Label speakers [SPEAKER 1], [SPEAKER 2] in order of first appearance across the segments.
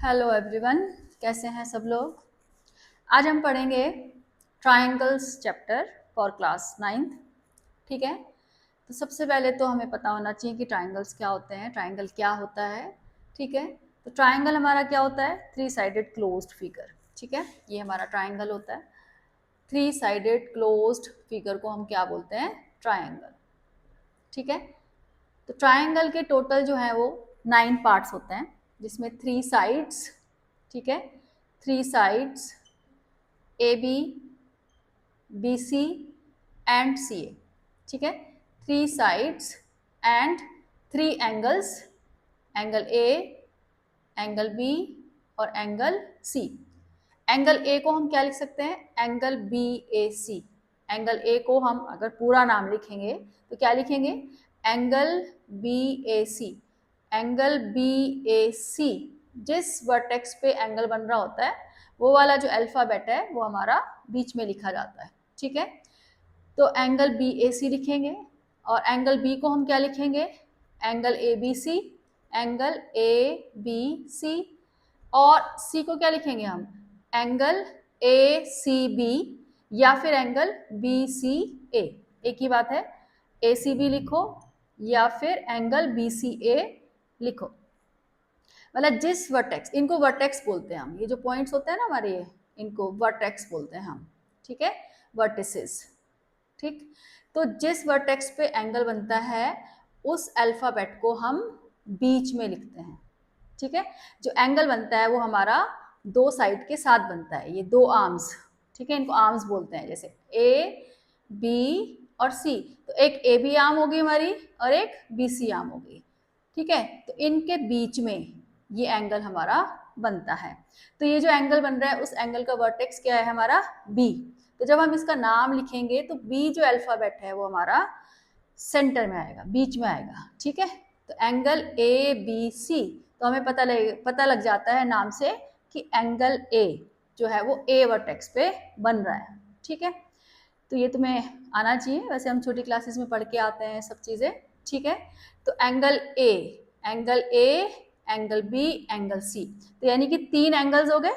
[SPEAKER 1] Hello everyone, कैसे हैं सब लोग। आज हम पढ़ेंगे triangles chapter for class 9th। ठीक है, तो सबसे पहले तो हमें पता होना चाहिए कि ट्रायंगल्स क्या होते हैं, ट्रायंगल क्या होता है। ठीक है, तो ट्रायंगल हमारा क्या होता है, 3 साइडेड क्लोज्ड फिगर। ठीक है, ये हमारा ट्रायंगल होता है। 3 साइडेड क्लोज्ड फिगर को हम क्या बोलते हैं, ट्रायंगल। ठीक है, तो ट्रायंगल के टोटल जो है वो 9 पार्ट्स होते हैं, जिसमें 3 साइड्स, ठीक है, 3 sides A B, B C and C A. ठीक है, 3 sides and 3 angles, angle A, angle B और एंगल सी। एंगल ए को हम क्या लिख सकते हैं, angle B A C. Angle A को हम अगर पूरा नाम लिखेंगे तो क्या लिखेंगे, angle B A C. Angle B A C, जिस वर्टेक्स पे एंगल बन रहा होता है वो वाला जो अल्फाबेट है वो हमारा बीच में लिखा जाता है। ठीक है, तो एंगल बी ए सी लिखेंगे और एंगल बी को हम क्या लिखेंगे, angle A B C, angle A B C. और सी को क्या लिखेंगे हम, एंगल ए सी बी या फिर एंगल बी सी ए। एक ही बात है, ए सी बी लिखो या फिर एंगल बी सी ए लिखो। मतलब जिस वर्टेक्स, इनको वर्टेक्स बोलते हैं हम, ये जो पॉइंट्स होते हैं ना हमारे, ये इनको वर्टेक्स बोलते हैं हम। ठीक है, वर्टिसेस। ठीक, तो जिस वर्टेक्स पे एंगल बनता है उस अल्फाबेट को हम बीच में लिखते हैं। ठीक है, जो एंगल बनता है वो हमारा 2 साइड के साथ बनता है, ये 2 आर्म्स। ठीक है, इनको आर्म्स बोलते हैं, जैसे ए बी और सी। तो एक ए बी आर्म होगी हमारी और एक बी सी आर्म होगी। ठीक है, तो इनके बीच में ये एंगल हमारा बनता है। तो ये जो एंगल बन रहा है उस एंगल का वर्टेक्स क्या है हमारा, बी। तो जब हम इसका नाम लिखेंगे तो बी जो अल्फाबेट है वो हमारा सेंटर में आएगा, बीच में आएगा। ठीक है, तो एंगल ए बी सी, तो हमें पता लग जाता है नाम से कि एंगल ए जो है वो ए वर्टेक्स पे बन रहा है। ठीक है, तो ये तुम्हें आना चाहिए, वैसे हम छोटी क्लासेस में पढ़ के आते हैं सब चीज़ें। ठीक है, तो angle A, angle A, angle B, angle C, तो यानी कि 3 एंगल्स हो गए,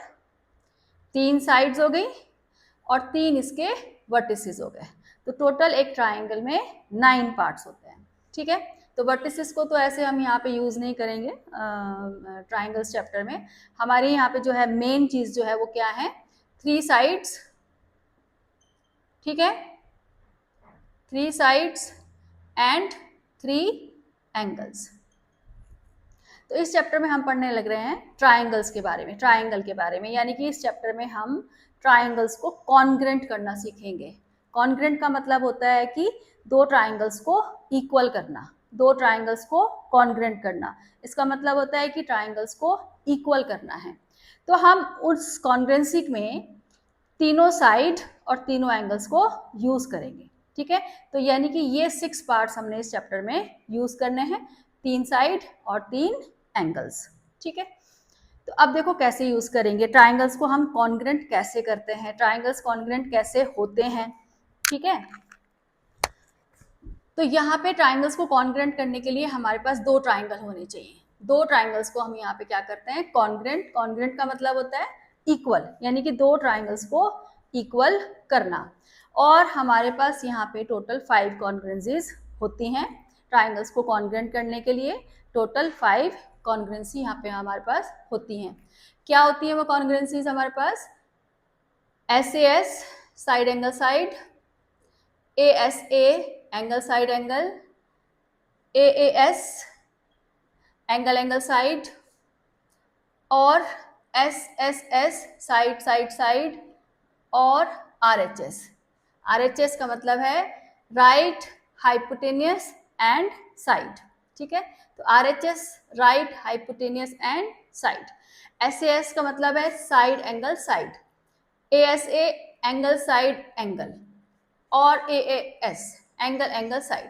[SPEAKER 1] 3 साइड्स हो गई और 3 इसके वर्टिसेस हो गए। तो टोटल एक ट्राइंगल में 9 पार्ट्स होते हैं। ठीक है, तो वर्टिसेस को तो ऐसे हम यहाँ पे यूज़ नहीं करेंगे ट्राइंगल्स चैप्टर में। हमारे यहाँ पे जो है मेन चीज़ जो है वो क्या है, 3 साइड्स। ठीक है, 3 साइड्स एंड 3 एंगल्स। तो इस चैप्टर में हम पढ़ने लग रहे हैं ट्राइंगल्स के बारे में, ट्राइंगल के बारे में, यानी कि इस चैप्टर में हम ट्राइंगल्स को कॉन्ग्रेंट करना सीखेंगे। कॉन्ग्रेंट का मतलब होता है कि 2 ट्राइंगल्स को इक्वल करना, 2 ट्राइंगल्स को कॉन्ग्रेंट करना। इसका मतलब होता है कि ट्राइंगल्स को इक्वल करना है। तो हम उस कॉन्ग्रेंसी में तीनों साइड और तीनों एंगल्स को यूज करेंगे। ठीक है, तो यानी कि ये 6 पार्ट्स हमने इस चैप्टर में यूज करने हैं, 3 साइड और 3 एंगल्स। ठीक है, तो अब देखो कैसे यूज करेंगे ट्राइंगल्स को, हम कॉन्ग्रेंट कैसे करते हैं, ट्राइंगल्स कॉन्ग्रेंट कैसे होते हैं। ठीक है, तो यहाँ पे ट्राइंगल्स को कॉन्ग्रेंट करने के लिए हमारे पास 2 ट्राइंगल होने चाहिए। 2 ट्राइंगल्स को हम यहाँ पे क्या करते हैं, कॉन्ग्रेंट। कॉन्ग्रेंट का मतलब होता है इक्वल, यानी कि 2 ट्राइंगल्स को इक्वल करना। और हमारे पास यहाँ पे टोटल 5 कॉन्ग्रेंसीज होती हैं ट्राइंगल्स को कॉन्ग्रेंट करने के लिए। टोटल 5 कॉन्ग्रेंसी यहाँ पे हमारे पास होती हैं। क्या होती है वो कॉन्ग्रेंसीज हमारे पास, SAS side angle side, ASA angle side angle, AAS angle angle side और SSS साइड साइड साइड और RHS का मतलब है राइट हाइपोटेनियस एंड साइड। ठीक है, तो RHS right hypotenuse and side. SAS का मतलब है side angle side, ASA angle side angle और AAS एंगल एंगल साइड।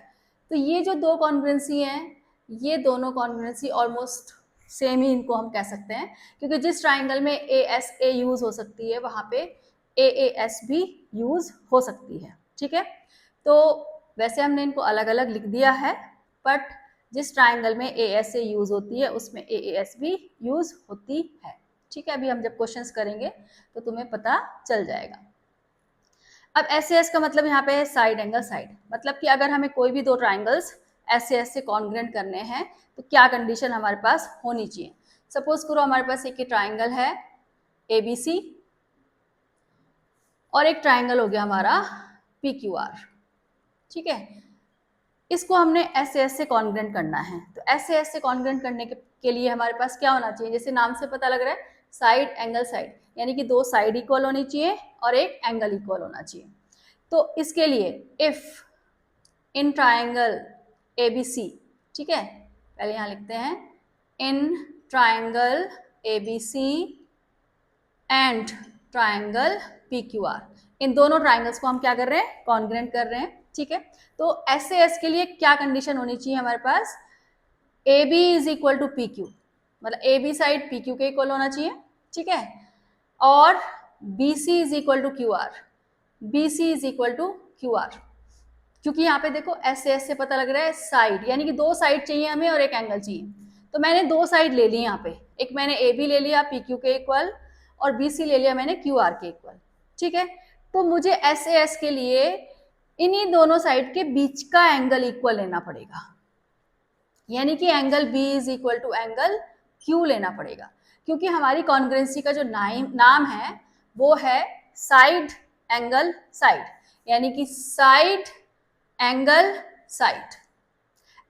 [SPEAKER 1] तो ये जो 2 कॉन्ग्रुएंसी हैं, ये दोनों कॉन्ग्रुएंसी ऑलमोस्ट सेम ही इनको हम कह सकते हैं, क्योंकि जिस ट्राइंगल में ASA यूज हो सकती है वहां पे AAS भी यूज हो सकती है। ठीक है, तो वैसे हमने इनको अलग अलग लिख दिया है, बट जिस ट्राइंगल में ASA यूज होती है उसमें AAS भी यूज होती है। ठीक है, अभी हम जब क्वेश्चंस करेंगे तो तुम्हें पता चल जाएगा। अब SAS का मतलब यहाँ पे है साइड एंगल साइड, मतलब कि अगर हमें कोई भी दो ट्राइंगल्स SAS से कॉन्ग्रुएंट करने हैं तो क्या कंडीशन हमारे पास होनी चाहिए। सपोज करो हमारे पास एक ट्राइंगल है ABC और एक ट्राइंगल हो गया हमारा PQR, ठीक है। इसको हमने SAS से कॉन्ग्रुएंट करना है, तो SAS से कॉन्ग्रुएंट करने के लिए हमारे पास क्या होना चाहिए, जैसे नाम से पता लग रहा है साइड एंगल साइड, यानी कि दो साइड इक्वल होनी चाहिए और एक एंगल इक्वल होना चाहिए। तो इसके लिए इफ इन ट्राइंगल ABC, ठीक है, पहले यहाँ लिखते हैं in triangle ABC and triangle PQR, इन दोनों ट्राइंगल्स को हम क्या कर रहे हैं, कॉन्ग्रुएंट कर रहे हैं, ठीक है। तो SAS के लिए क्या कंडीशन होनी चाहिए हमारे पास, AB is equal to PQ, मतलब AB साइड PQ के इक्वल होना चाहिए, ठीक है, और BC is equal to QR, BC is equal to QR, क्योंकि यहाँ पे देखो SAS से पता लग रहा है साइड, यानी कि दो साइड चाहिए हमें और एक एंगल चाहिए, तो मैंने दो साइड ले ली यहाँ पे, एक मैंने AB ले लिया PQ के इक्वल और BC ले लिया मैंने QR के इक्वल, ठीक है। तो मुझे SAS के लिए इन्हीं दोनों साइड के बीच का एंगल इक्वल लेना पड़ेगा, यानी कि angle B is equal to angle Q लेना पड़ेगा, क्योंकि हमारी कॉन्ग्रुएंसी का जो नाम है वो है साइड एंगल साइड, यानी कि साइड एंगल साइड।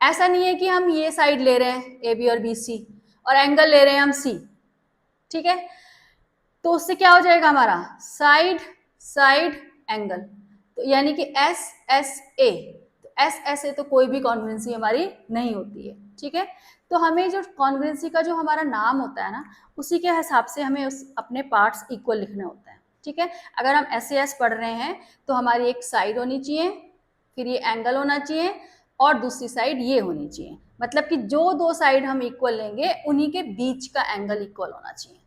[SPEAKER 1] ऐसा नहीं है कि हम ये साइड ले रहे हैं AB और BC और एंगल ले रहे हैं हम C, ठीक है, तो उससे क्या हो जाएगा हमारा साइड साइड एंगल, तो यानी कि SSA, तो SSA तो कोई भी कॉन्ग्रुएंसी हमारी नहीं होती है, ठीक है। तो हमें जो कॉन्ग्रुएंसी का जो हमारा नाम होता है ना, उसी के हिसाब से हमें उस अपने पार्ट्स इक्वल लिखने होते हैं, ठीक है। अगर हम SAS पढ़ रहे हैं तो हमारी एक साइड होनी चाहिए, फिर ये एंगल होना चाहिए और दूसरी साइड ये होनी चाहिए, मतलब कि जो दो साइड हम इक्वल लेंगे उन्हीं के बीच का एंगल इक्वल होना चाहिए,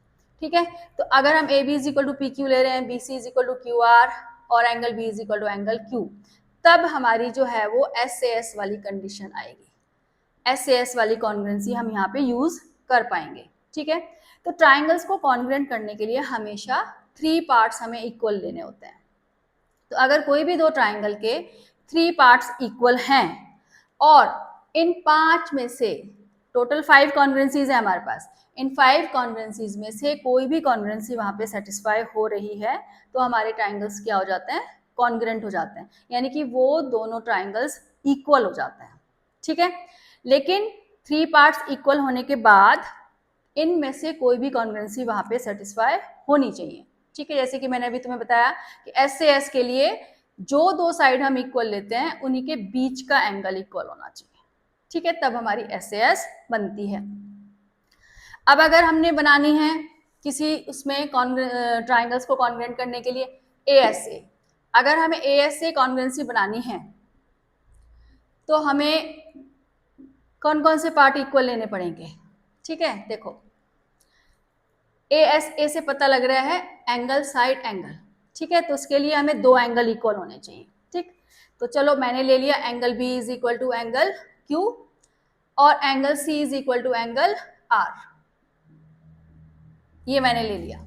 [SPEAKER 1] ठीक है। तो अगर हम AB is equal to PQ ले रहे हैं, BC is equal to QR और angle B is equal to angle Q, तब हमारी जो है वो SAS वाली कंडीशन आएगी, SAS वाली कॉन्ग्रुएंसी हम यहाँ पे यूज कर पाएंगे, ठीक है। तो ट्राइंगल्स को कॉन्ग्रुएंट करने के लिए हमेशा 3 पार्ट्स हमें इक्वल लेने होते हैं। तो अगर कोई भी दो ट्राइंगल के 3 पार्ट्स इक्वल हैं और इन 5 में से टोटल 5 कॉन्ग्रुएंसीज है हमारे पास, इन 5 कॉन्ग्रुएंसीज में से कोई भी कॉन्ग्रुएंसी वहां पे सेटिस्फाई हो रही है तो हमारे ट्राइंगल्स क्या हो जाते हैं, कॉन्ग्रुएंट हो जाते हैं, यानी कि वो दोनों ट्राइंगल्स इक्वल हो जाते हैं, ठीक है। लेकिन 3 पार्ट्स इक्वल होने के बाद इनमें से कोई भी कॉन्ग्रुएंसी वहां पे सेटिस्फाई होनी चाहिए, ठीक है। जैसे कि मैंने अभी तुम्हें बताया कि SAS के लिए जो दो साइड हम इक्वल लेते हैं उन्हीं के बीच का एंगल इक्वल होना चाहिए, ठीक है, तब हमारी SAS बनती है। अब अगर हमने बनानी है किसी उसमें ट्राइंगल्स को कॉन्ग्रुएंट करने के लिए ASA, अगर हमें ASA कॉन्ग्रुएंसी बनानी है तो हमें कौन कौन से पार्ट इक्वल लेने पड़ेंगे, ठीक है। देखो ASA से पता लग रहा है एंगल साइड एंगल, ठीक है, तो उसके लिए हमें दो एंगल इक्वल होने चाहिए, ठीक। तो चलो मैंने ले लिया angle B is equal to angle Q और angle C is equal to angle R, ये मैंने ले लिया।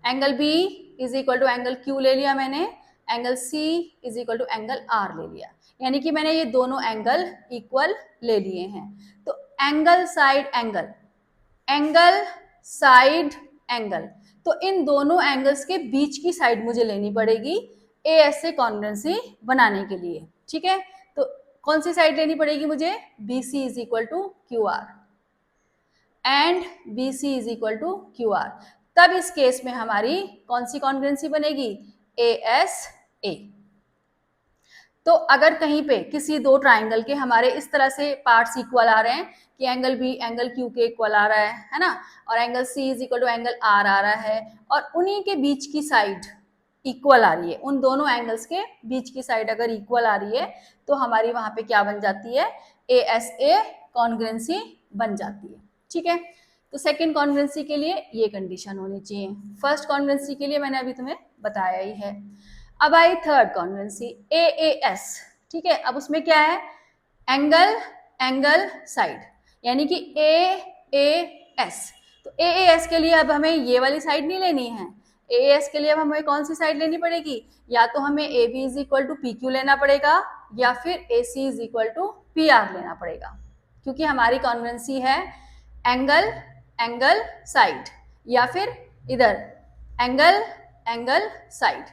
[SPEAKER 1] Angle B is equal to angle Q ले लिया मैंने, angle C is equal to angle R ले लिया, यानी कि मैंने ये दोनों एंगल इक्वल ले लिए हैं। तो angle side angle, angle side angle, तो इन दोनों एंगल्स के बीच की साइड मुझे लेनी पड़ेगी ASA कॉन्ग्रुएंसी बनाने के लिए, ठीक है। तो कौन सी साइड लेनी पड़ेगी मुझे, BC is equal to QR and BC is equal to QR, तब इस केस में हमारी कौन सी कॉन्ग्रुएंसी बनेगी, ASA। तो अगर कहीं पे किसी दो ट्राइंगल के हमारे इस तरह से पार्ट्स इक्वल आ रहे हैं कि एंगल B एंगल Q के इक्वल आ रहा है ना, और angle C is equal to angle R आ रहा है और उन्हीं के बीच की साइड इक्वल आ रही है, उन दोनों एंगल्स के बीच की साइड अगर इक्वल आ रही है तो हमारी वहां पे क्या बन जाती है, ASA कॉन्ग्रुएंसी बन जाती है, ठीक है। तो सेकेंड कॉन्ग्रुएंसी के लिए ये कंडीशन होनी चाहिए, फर्स्ट कॉन्ग्रुएंसी के लिए मैंने अभी तुम्हें बताया ही है। अब आई थर्ड कॉन्ग्रुएंसी AAS, ठीक है। अब उसमें क्या है, एंगल एंगल साइड, यानी कि AAS तो AAS के लिए अब हमें ये वाली साइड नहीं लेनी है, AAS के लिए अब हमें कौन सी साइड लेनी पड़ेगी, या तो हमें AB is equal to PQ लेना पड़ेगा या फिर AC is equal to PR लेना पड़ेगा, क्योंकि हमारी कॉन्ग्रुएंसी है एंगल एंगल साइड या फिर इधर एंगल एंगल साइड।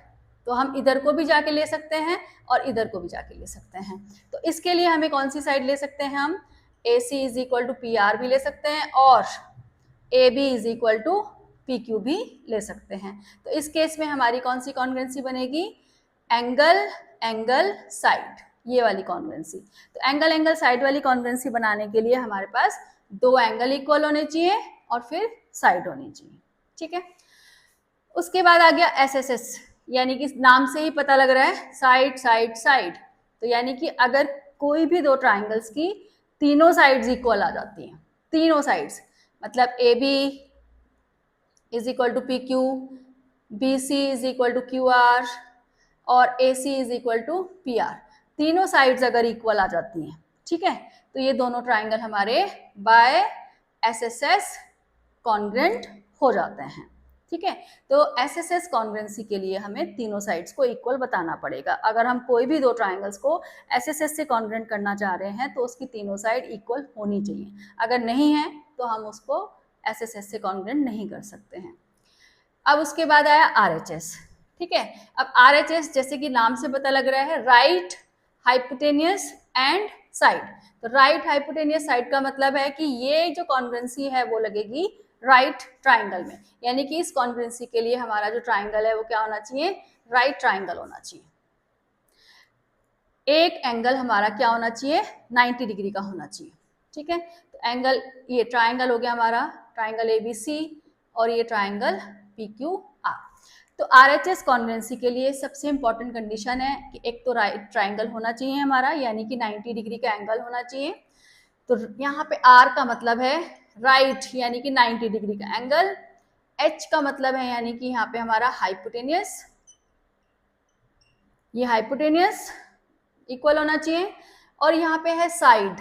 [SPEAKER 1] तो हम इधर को भी जाके ले सकते हैं और इधर को भी जाके ले सकते हैं। तो इसके लिए हमें कौन सी साइड ले सकते हैं, हम AC is equal to PR भी ले सकते हैं और AB is equal to PQ भी ले सकते हैं। तो इस केस में हमारी कौन सी कॉन्ग्रुएंसी बनेगी, एंगल एंगल साइड, ये वाली कॉन्ग्रुएंसी। तो एंगल एंगल साइड वाली कॉन्ग्रुएंसी बनाने के लिए हमारे पास दो एंगल इक्वल होने चाहिए और फिर साइड होनी चाहिए, ठीक है। उसके बाद आ गया SSS, यानी कि नाम से ही पता लग रहा है साइड साइड साइड। तो यानी कि अगर कोई भी दो ट्राइंगल्स की तीनों साइड्स इक्वल आ जाती हैं, तीनों साइड्स, मतलब AB is equal to PQ, BC is equal to QR और AC is equal to PR, तीनों साइड्स अगर इक्वल आ जाती हैं, ठीक है, तो ये दोनों ट्राइंगल हमारे बाय SSS कॉन्ग्रुएंट हो जाते हैं, ठीक है। तो SSS कॉन्ग्रुएंसी के लिए हमें तीनों साइड्स को इक्वल बताना पड़ेगा। अगर हम कोई भी दो ट्राइंगल्स को SSS से कॉन्ग्रुएंट करना चाह रहे हैं तो उसकी तीनों साइड इक्वल होनी चाहिए, अगर नहीं है तो हम उसको SSS से कॉन्ग्रुएंट नहीं कर सकते हैं। अब उसके बाद आया RHS, ठीक है। अब RHS जैसे कि नाम से पता लग रहा है राइट हाइपोटेनियस एंड साइड। तो राइट हाइपोटेनियस साइड का मतलब है कि ये जो कॉन्ग्रुएंसी है वो लगेगी राइट ट्राइंगल में, यानी कि इस कॉन्ग्रुएंसी के लिए हमारा जो ट्राइंगल है वो क्या होना चाहिए, राइट ट्राइंगल होना चाहिए। एक एंगल हमारा क्या होना चाहिए, 90 डिग्री का होना चाहिए, ठीक है। तो एंगल, ये ट्राइंगल हो गया हमारा ट्राइंगल ABC और ये ट्राइंगल PQR। तो RHS कॉन्ग्रुएंसी के लिए सबसे इंपॉर्टेंट कंडीशन है कि एक तो राइट ट्राइंगल होना चाहिए हमारा, यानी कि 90 डिग्री का एंगल होना चाहिए। तो यहाँ पे R का मतलब है राइट, यानी कि 90 डिग्री का एंगल। H का मतलब है यानी कि यहाँ पे हमारा हाइपोटेनियस, ये हाइपोटेनियस इक्वल होना चाहिए। और यहाँ पे है साइड,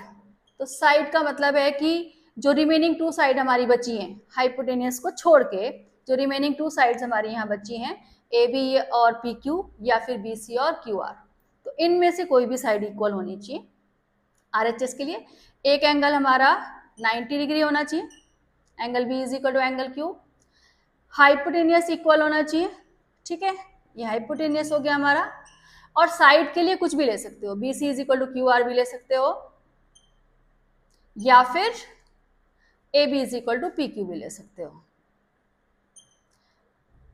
[SPEAKER 1] तो साइड का मतलब है कि जो रिमेनिंग टू साइड हमारी बची हैं हाइपोटेनियस को छोड़ के, जो रिमेनिंग टू साइड्स हमारी यहाँ बची हैं AB और PQ या फिर BC और QR, तो इनमें से कोई भी साइड इक्वल होनी चाहिए RHS के लिए। एक एंगल हमारा 90 डिग्री होना चाहिए, angle B is equal to angle Q, hypotenuse equal होना चाहिए, ठीक है, ये हाइपोटेनियस हो गया हमारा। और साइड के लिए कुछ भी ले सकते हो, BC is equal to QR भी ले सकते हो या फिर AB is equal to PQ भी ले सकते हो।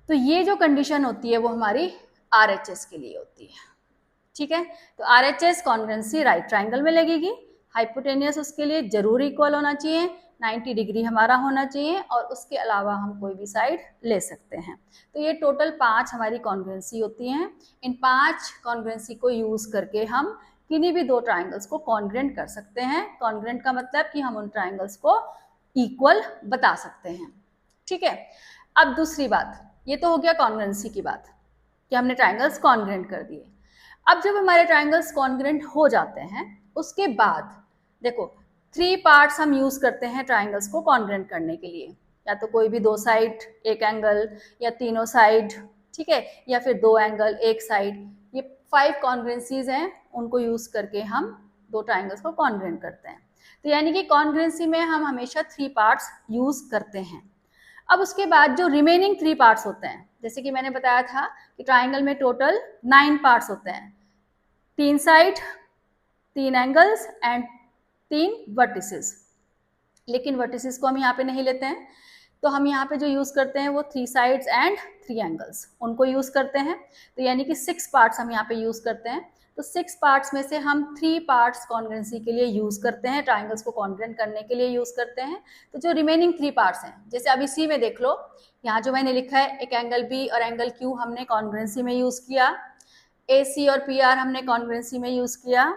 [SPEAKER 1] तो ये जो कंडीशन होती है वो हमारी RHS के लिए होती है, ठीक है। तो RHS कॉन्ग्रुएंसी राइट ट्राइंगल में लगेगी, हाइपोटेनियस उसके लिए जरूर इक्वल होना चाहिए, 90 डिग्री हमारा होना चाहिए और उसके अलावा हम कोई भी साइड ले सकते हैं। तो ये टोटल 5 हमारी कॉन्ग्रुएंसी होती हैं। इन 5 कॉन्ग्रुएंसी को यूज करके हम किन्हीं भी दो ट्राइंगल्स को कॉन्ग्रुएंट कर सकते हैं। कॉन्ग्रुएंट का मतलब कि हम उन ट्राइंगल्स को इक्वल बता सकते हैं, ठीक है। अब दूसरी बात, ये तो हो गया कॉन्ग्रुएंसी की बात कि हमने ट्राइंगल्स कॉन्ग्रुएंट कर दिए। अब जब हमारे ट्राइंगल्स कॉन्ग्रुएंट हो जाते हैं उसके बाद देखो 3 पार्ट्स हम यूज करते हैं ट्राइंगल्स को कॉन्ग्रुएंट करने के लिए, या तो कोई भी दो साइड एक एंगल, या तीनों साइड, ठीक है, या फिर दो एंगल एक साइड। ये 5 कॉन्ग्रुएंसीज हैं, उनको यूज करके हम दो ट्राइंगल्स को कॉन्ग्रुएंट करते हैं। तो यानी कि कॉन्ग्रुएंसी में हम हमेशा 3 पार्ट्स यूज करते हैं। अब उसके बाद जो रिमेनिंग 3 पार्ट्स होते हैं, जैसे कि मैंने बताया था कि ट्राइंगल में टोटल 9 पार्ट्स होते हैं, 3 साइड, 3 एंगल्स एंड 3 वर्टिसेस। लेकिन वर्टिसेस को हम यहाँ पे नहीं लेते हैं, तो हम यहाँ पे जो यूज करते हैं वो 3 साइड्स एंड 3 एंगल्स, उनको यूज करते हैं। तो यानी कि 6 पार्ट्स हम यहाँ पे यूज करते हैं। तो 6 पार्ट्स में से हम 3 पार्ट्स कॉन्ग्रुएंसी के लिए यूज करते हैं, ट्राइंगल्स को कॉन्ग्रुएंट करने के लिए यूज करते हैं। तो जो रिमेनिंग 3 पार्ट्स हैं, जैसे अब इसी में देख लो, यहाँ जो मैंने लिखा है एक एंगल B और एंगल Q हमने कॉन्ग्रुएंसी में यूज किया, AC और PR हमने कॉन्ग्रुएंसी में यूज किया,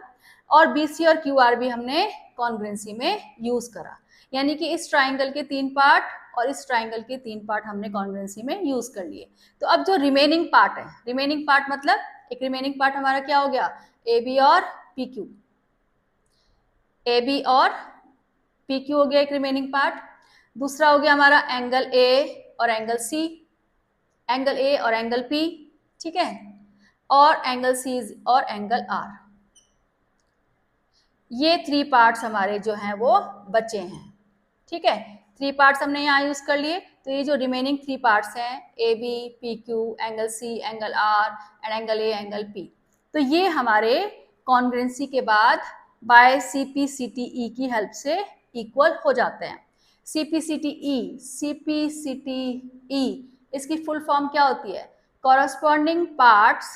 [SPEAKER 1] और BC और QR भी हमने कॉन्ग्रुएंसी में यूज करा। यानी कि इस ट्राइंगल के 3 पार्ट और इस ट्राइंगल के 3 पार्ट हमने कॉन्ग्रुएंसी में यूज कर लिए। तो अब जो रिमेनिंग पार्ट है, रिमेनिंग पार्ट मतलब एक रिमेनिंग पार्ट हमारा क्या हो गया, AB और PQ, AB और PQ हो गया एक रिमेनिंग पार्ट। दूसरा हो गया हमारा एंगल ए और एंगल सी, एंगल ए और एंगल पी, ठीक है, और एंगल सी और एंगल आर। ये 3 पार्ट्स हमारे जो हैं वो बचे हैं, ठीक है। 3 पार्ट्स हमने यहाँ यूज कर लिए, तो ये जो रिमेनिंग 3 पार्ट्स हैं A B P Q angle C angle R and angle A angle P, तो ये हमारे कॉन्ग्रुएंसी के बाद बाय CP/CTE की हेल्प से इक्वल हो जाते हैं। CP/CTE, CP/CTE इसकी फुल फॉर्म क्या होती है? Corresponding parts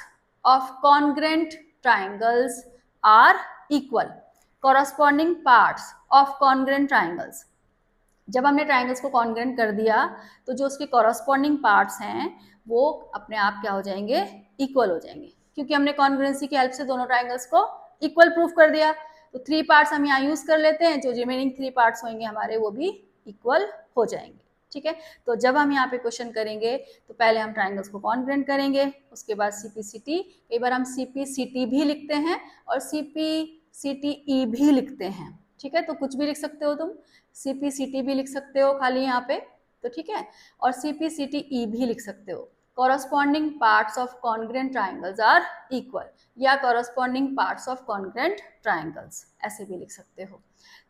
[SPEAKER 1] of congruent triangles are equal. Corresponding parts of congruent triangles, जब हमने ट्राइंगल्स को कॉन्ग्रुएंट कर दिया तो जो उसके कॉरस्पॉन्डिंग पार्ट्स हैं वो अपने आप क्या हो जाएंगे? इक्वल हो जाएंगे, क्योंकि हमने कॉन्ग्रुएंसी की हेल्प से दोनों ट्राइंगल्स को इक्वल प्रूफ कर दिया। तो 3 पार्ट्स हम यहाँ यूज कर लेते हैं, जो रिमेनिंग 3 पार्ट्स होंगे हमारे वो भी इक्वल हो जाएंगे, ठीक है। तो जब हम यहाँ पे क्वेश्चन करेंगे तो पहले हम ट्राइंगल्स को कॉन्ग्रुएंट करेंगे, उसके बाद CP/CT, कई बार हम CP/CT भी लिखते हैं और CP/CTE भी लिखते हैं, ठीक है। तो कुछ भी लिख सकते हो तुम, CP/CT भी लिख सकते हो खाली यहाँ पे, तो ठीक है, और CP/CTE भी लिख सकते हो। Corresponding parts of congruent triangles are equal, या corresponding parts of congruent triangles, ऐसे भी लिख सकते हो।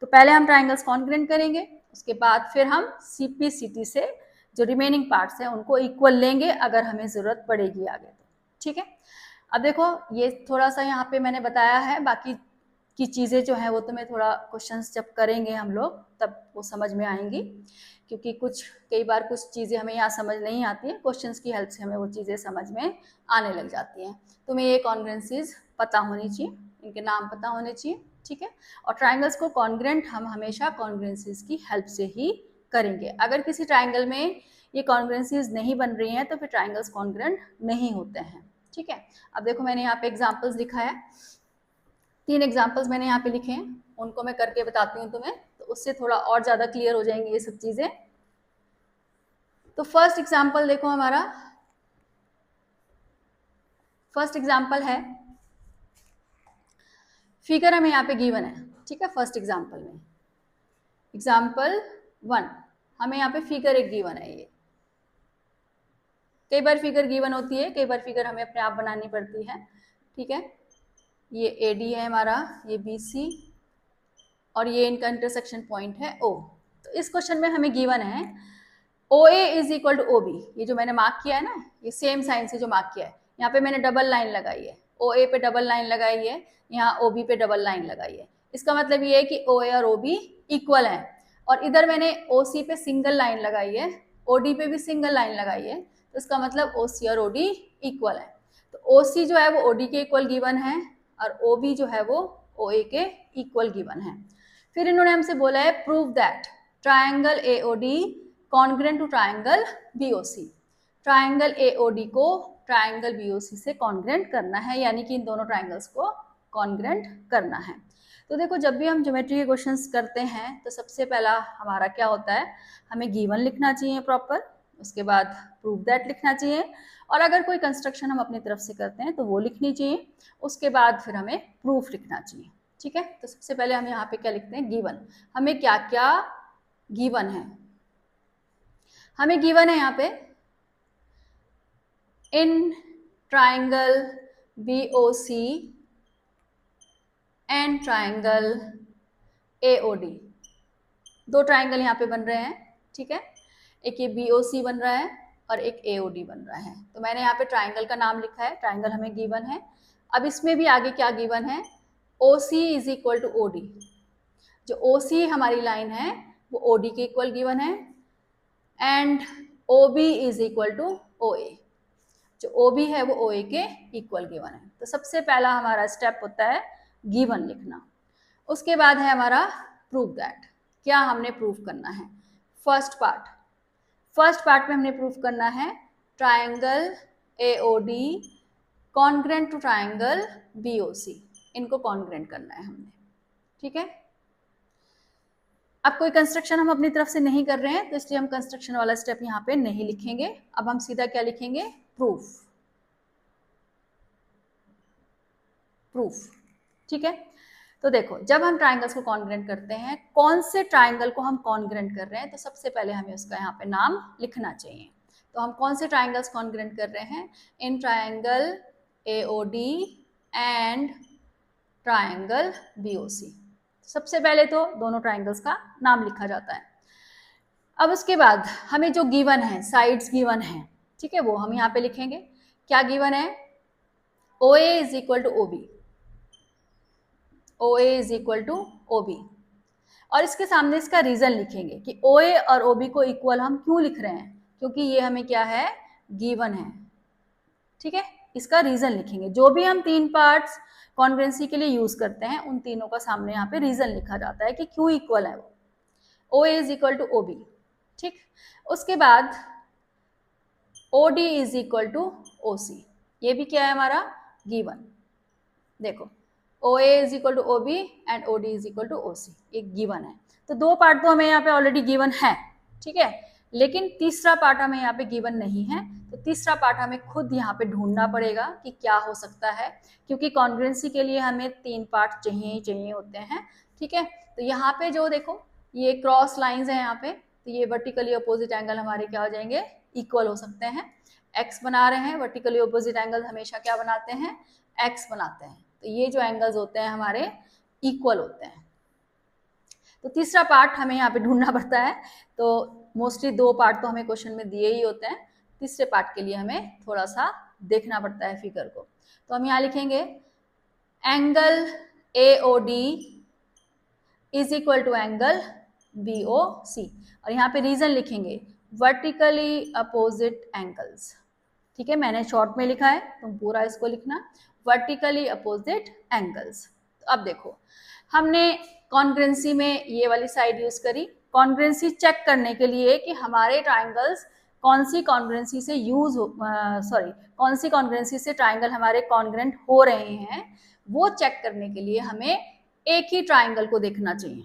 [SPEAKER 1] तो पहले हम ट्राइंगल्स कॉन्ग्रुएंट करेंगे, उसके बाद फिर हम CP/CT से जो रिमेनिंग पार्ट्स हैं उनको इक्वल लेंगे अगर हमें जरूरत पड़ेगी आगे तो, ठीक है। अब देखो ये थोड़ा सा यहाँ पे मैंने बताया है, बाकी की चीज़ें जो है वो तो मैं थोड़ा क्वेश्चंस जब करेंगे हम लोग तब वो समझ में आएंगी, क्योंकि कई बार कुछ चीज़ें हमें यहाँ समझ नहीं आती हैं, क्वेश्चंस की हेल्प से हमें वो चीज़ें समझ में आने लग जाती हैं। तुम्हें ये कॉन्ग्रुएंसीज पता होनी चाहिए, इनके नाम पता होने चाहिए, ठीक है। और ट्राइंगल्स को कॉन्ग्रुएंट हम हमेशा कॉन्ग्रुएंसीज की हेल्प से ही करेंगे। अगर किसी ट्राइंगल में ये कॉन्ग्रुएंसीज नहीं बन रही हैं तो फिर ट्राइंगल्स कॉन्ग्रुएंट नहीं होते हैं, ठीक है। अब देखो मैंने यहाँ पे एग्जाम्पल्स लिखा है, 3 एग्जाम्पल्स मैंने यहाँ पे लिखे हैं, उनको मैं करके बताती हूँ तुम्हें, तो उससे थोड़ा और ज़्यादा क्लियर हो जाएंगी ये सब चीज़ें। तो फर्स्ट एग्जाम्पल देखो, हमारा फर्स्ट एग्जाम्पल है, फिगर हमें यहाँ पे गिवन है, ठीक है। फर्स्ट एग्जाम्पल में एग्जाम्पल 1 हमें यहाँ पे फिगर एक गिवन है। ये कई बार फिगर गिवन होती है, कई बार फिगर हमें अपने आप बनानी पड़ती है, ठीक है। ये AD है हमारा, ये BC और ये इनका इंटरसेक्शन पॉइंट है O। तो इस क्वेश्चन में हमें गिवन है OA is equal to OB, ये जो मैंने मार्क किया है ना, ये सेम साइन से जो मार्क किया है, यहाँ पे मैंने डबल लाइन लगाई है, OA पे डबल लाइन लगाई है, यहाँ OB पे डबल लाइन लगाई है। इसका मतलब ये है कि OA और OB इक्वल है, और इधर मैंने OC पे सिंगल लाइन लगाई है, OD पे भी सिंगल लाइन लगाई है, तो इसका मतलब OC और OD इक्वल है। तो OC जो है वो OD के इक्वल गिवन है और OB जो है वो OA के इक्वल गिवन है। फिर इन्होंने हमसे बोला है prove that triangle AOD congruent to triangle BOC। Triangle AOD को ट्राइंगल BOC से कॉन्ग्रुएंट करना है, यानी कि इन दोनों ट्राइंगल्स को कॉन्ग्रुएंट करना है। तो देखो जब भी हम ज्योमेट्री के क्वेश्चंस करते हैं तो सबसे पहला हमारा क्या होता है, हमें गिवन लिखना चाहिए प्रॉपर, उसके बाद प्रूव दैट लिखना चाहिए, और अगर कोई कंस्ट्रक्शन हम अपनी तरफ से करते हैं तो वो लिखनी चाहिए, उसके बाद फिर हमें प्रूफ लिखना चाहिए, ठीक है। तो सबसे पहले हम यहाँ पे क्या लिखते हैं, गिवन। हमें क्या क्या गिवन है, हमें गिवन है यहाँ पे in triangle BOC and triangle AOD, 2 triangle यहाँ पे बन रहे हैं, ठीक है। एक ये BOC बन रहा है और एक AOD बन रहा है। तो मैंने यहाँ पे ट्राइंगल का नाम लिखा है, ट्राइंगल हमें गिवन है। अब इसमें भी आगे क्या गिवन है, OC is equal to OD। जो OC हमारी लाइन है वो OD के इक्वल गिवन है, and OB is equal to OA। जो OB है वो OA के इक्वल गिवन है। तो सबसे पहला हमारा स्टेप होता है गिवन लिखना। उसके बाद है हमारा प्रूव दैट। क्या हमने प्रूव करना है, फर्स्ट पार्ट में हमने प्रूव करना है triangle AOD congruent to triangle BOC, इनको कॉन्ग्रुएंट करना है हमने, ठीक है। अब कोई कंस्ट्रक्शन हम अपनी तरफ से नहीं कर रहे हैं तो इसलिए हम कंस्ट्रक्शन वाला स्टेप यहाँ पे नहीं लिखेंगे। अब हम सीधा क्या लिखेंगे, प्रूफ, ठीक है। तो देखो, जब हम ट्राइंगल्स को कॉन्ग्रुएंट करते हैं, कौन से ट्राइंगल को हम कॉन्ग्रुएंट कर रहे हैं, तो सबसे पहले हमें उसका यहाँ पे नाम लिखना चाहिए। तो हम कौन से ट्राइंगल्स कॉन्ग्रुएंट कर रहे हैं? In triangle AOD and triangle BOC। सबसे पहले तो दोनों ट्राइंगल्स का नाम लिखा जाता है। अब उसके बाद हमें जो गिवन है, साइड्स गिवन है, ठीक है, वो हम यहाँ पे लिखेंगे। क्या गिवन है? OA is equal to OB, OA is equal to OB, और इसके सामने इसका रीजन लिखेंगे कि OA और OB को इक्वल हम क्यों लिख रहे हैं, क्योंकि ये हमें क्या है? गिवन है, ठीक है। इसका रीजन लिखेंगे। जो भी हम तीन पार्ट्स कॉन्ग्रुएंसी के लिए यूज करते हैं, उन तीनों का सामने यहाँ पे रीजन लिखा जाता है कि क्यों इक्वल है वो। OA is equal to OB, ठीक। उसके बाद OD is equal to OC, ये भी क्या है हमारा? गिवन। देखो, OA is equal to OB and OD is equal to OC, ये गिवन है। तो दो पार्ट तो हमें यहाँ पे ऑलरेडी गिवन है, ठीक है, लेकिन तीसरा पार्ट हमें यहाँ पे गिवन नहीं है। तो तीसरा पार्ट हमें खुद यहाँ पे ढूंढना पड़ेगा कि क्या हो सकता है, क्योंकि कॉन्ग्रुएंसी के लिए हमें तीन पार्ट चाहिए ही चाहिए होते हैं, ठीक है। तो यहाँ पे जो देखो, ये क्रॉस लाइन्स है यहाँ पे, तो ये वर्टिकली अपोजिट एंगल हमारे क्या हो जाएंगे? इक्वल हो सकते हैं। एक्स बना रहे हैं, वर्टिकली अपोजिट एंगल हमेशा क्या बनाते हैं? एक्स बनाते हैं। तो ये जो एंगल्स होते हैं हमारे इक्वल होते हैं। तो तीसरा पार्ट हमें यहाँ पे ढूंढना पड़ता है। तो मोस्टली दो पार्ट तो हमें क्वेश्चन में दिए ही होते हैं, तीसरे पार्ट के लिए हमें थोड़ा सा देखना पड़ता है फिगर को। तो हम यहाँ लिखेंगे angle AOD is equal to angle BOC, और यहाँ पे रीजन लिखेंगे वर्टिकली अपोजिट एंगल्स, ठीक है। मैंने शॉर्ट में लिखा है, तुम पूरा इसको लिखना, वर्टिकली अपोजिट एंगल्स। तो अब देखो, हमने कॉन्ग्रुएंसी में ये वाली साइड यूज करी, कॉन्ग्रुएंसी चेक करने के लिए कि हमारे ट्राइंगल्स कौन सी कॉन्ग्रुएंसी से यूज कौन सी कॉन्ग्रुएंसी से ट्राइंगल हमारे कॉन्ग्रुएंट हो रहे हैं, वो चेक करने के लिए हमें एक ही ट्राइंगल को देखना चाहिए।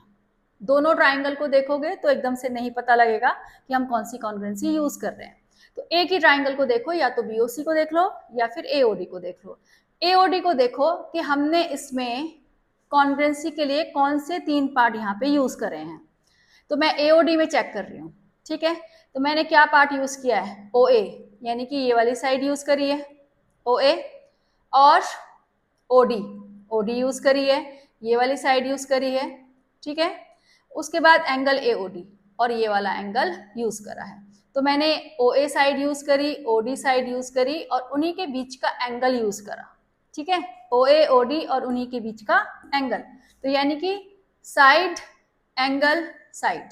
[SPEAKER 1] दोनों ट्राइंगल को देखोगे तो एकदम से नहीं पता लगेगा कि हम कौन सी कॉन्ग्रुएंसी यूज कर रहे हैं। तो एक ही ट्राइंगल को देखो, या तो BOC को देख लो या फिर AOD को देख लो। AOD को देखो कि हमने इसमें कॉन्ग्रुएंसी के लिए कौन से तीन पार्ट यहाँ पे यूज करे हैं। तो मैं AOD में चेक कर रही हूँ, ठीक है। तो मैंने क्या पार्ट यूज किया है? OA, यानी कि ये वाली साइड यूज करी है OA, और OD यूज करी है, ये वाली साइड यूज करी है, ठीक है। उसके बाद एंगल AOD और ये वाला एंगल यूज करा है। तो मैंने OA साइड यूज करी, OD साइड यूज करी, और उन्हीं के बीच का एंगल यूज करा, ठीक है। OA OD और उन्हीं के बीच का एंगल, तो यानी कि साइड एंगल साइड,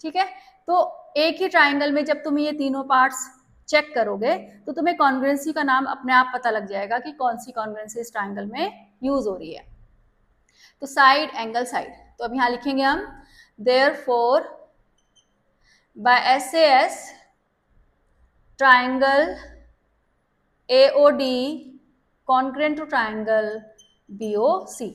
[SPEAKER 1] ठीक है। तो एक ही ट्राइंगल में जब तुम ये तीनों पार्ट्स चेक करोगे तो तुम्हें कॉन्ग्रुएंसी का नाम अपने आप पता लग जाएगा कि कौन सी कॉन्ग्रुएंसी इस ट्राइंगल में यूज हो रही है। तो साइड एंगल साइड, तो अब यहाँ लिखेंगे हम therefore by SAS triangle AOD congruent to triangle BOC।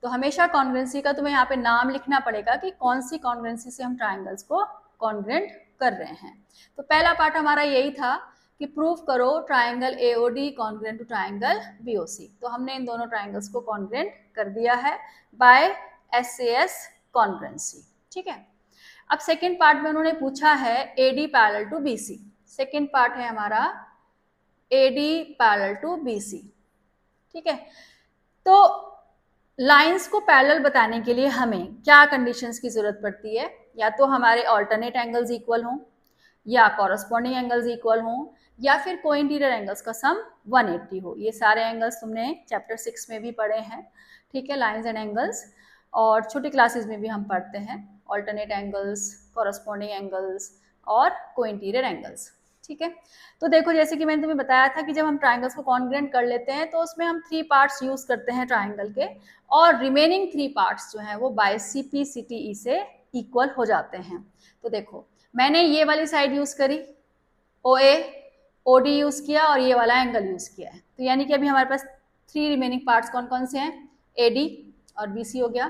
[SPEAKER 1] तो हमेशा कॉन्ग्रुएंसी का तुम्हें यहाँ पे नाम लिखना पड़ेगा कि कौन सी कॉन्ग्रुएंसी से हम ट्राइंगल्स को कॉन्ग्रुएंट कर रहे हैं। तो पहला पार्ट हमारा यही था कि प्रूव करो triangle AOD congruent to triangle BOC। तो हमने इन दोनों ट्राइंगल्स को कॉन्ग्रुएंट कर दिया है बाय SAS कॉन्ग्रुएंसी, ठीक है। अब सेकेंड पार्ट में उन्होंने पूछा है AD parallel to BC। Second part है हमारा AD पैरेलल टू BC, ठीक है। तो लाइंस को पैरेलल बताने के लिए हमें क्या कंडीशंस की जरूरत पड़ती है? या तो हमारे ऑल्टरनेट एंगल्स इक्वल हों, या कॉरस्पॉन्डिंग एंगल्स इक्वल हों, या फिर कोइंटीरियर एंगल्स का सम 180 हो। ये सारे एंगल्स तुमने चैप्टर 6 में भी पढ़े हैं, ठीक है, लाइंस एंड एंगल्स, और छोटी क्लासेस में भी हम पढ़ते हैं ऑल्टरनेट एंगल्स, कॉरस्पॉन्डिंग एंगल्स और कोइंटीरियर एंगल्स, ठीक है। तो देखो, जैसे कि मैंने तुम्हें बताया था कि जब हम ट्राइंगल्स को कॉन्ग्रुएंट कर लेते हैं तो उसमें हम 3 पार्ट्स यूज करते हैं ट्राइंगल के, और रिमेनिंग 3 पार्ट्स जो हैं वो बाय CP CTE से इक्वल हो जाते हैं। तो देखो, मैंने ये वाली साइड यूज करी, OA OD यूज किया, और ये वाला एंगल यूज किया है। तो यानी कि अभी हमारे पास 3 रिमेनिंग पार्ट्स कौन कौन से हैं? AD और BC हो गया,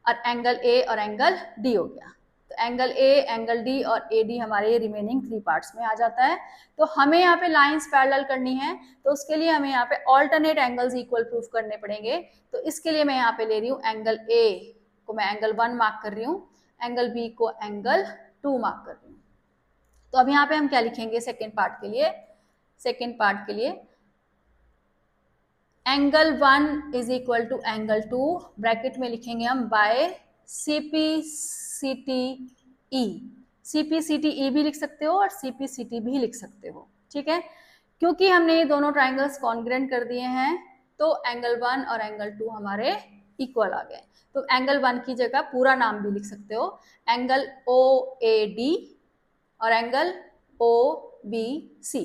[SPEAKER 1] और एंगल A और एंगल D हो गया। तो एंगल ए, एंगल डी और ए डी हमारे रिमेनिंग 3 पार्ट्स में आ जाता है। तो हमें यहाँ पे लाइंस पैरेलल करनी है, तो उसके लिए हमें यहाँ पे ऑल्टरनेट एंगल्स इक्वल प्रूफ करने पड़ेंगे। तो इसके लिए मैं यहाँ पे ले रही हूँ एंगल ए को मैं एंगल 1 मार्क कर रही हूँ, एंगल बी को एंगल 2 मार्क कर रही हूँ। तो अब यहाँ पे हम क्या लिखेंगे सेकेंड पार्ट के लिए? सेकेंड पार्ट के लिए angle 1 is equal to angle 2, bracket में लिखेंगे हम बाय CPCTE। CPCTE भी लिख सकते हो और CPCT भी लिख सकते हो, ठीक है। क्योंकि हमने ये दोनों ट्राइंगल्स कॉन्ग्रुएंट कर दिए हैं तो एंगल 1 और एंगल 2 हमारे इक्वल आ गए। तो एंगल 1 की जगह पूरा नाम भी लिख सकते हो, एंगल OAD और एंगल OBC,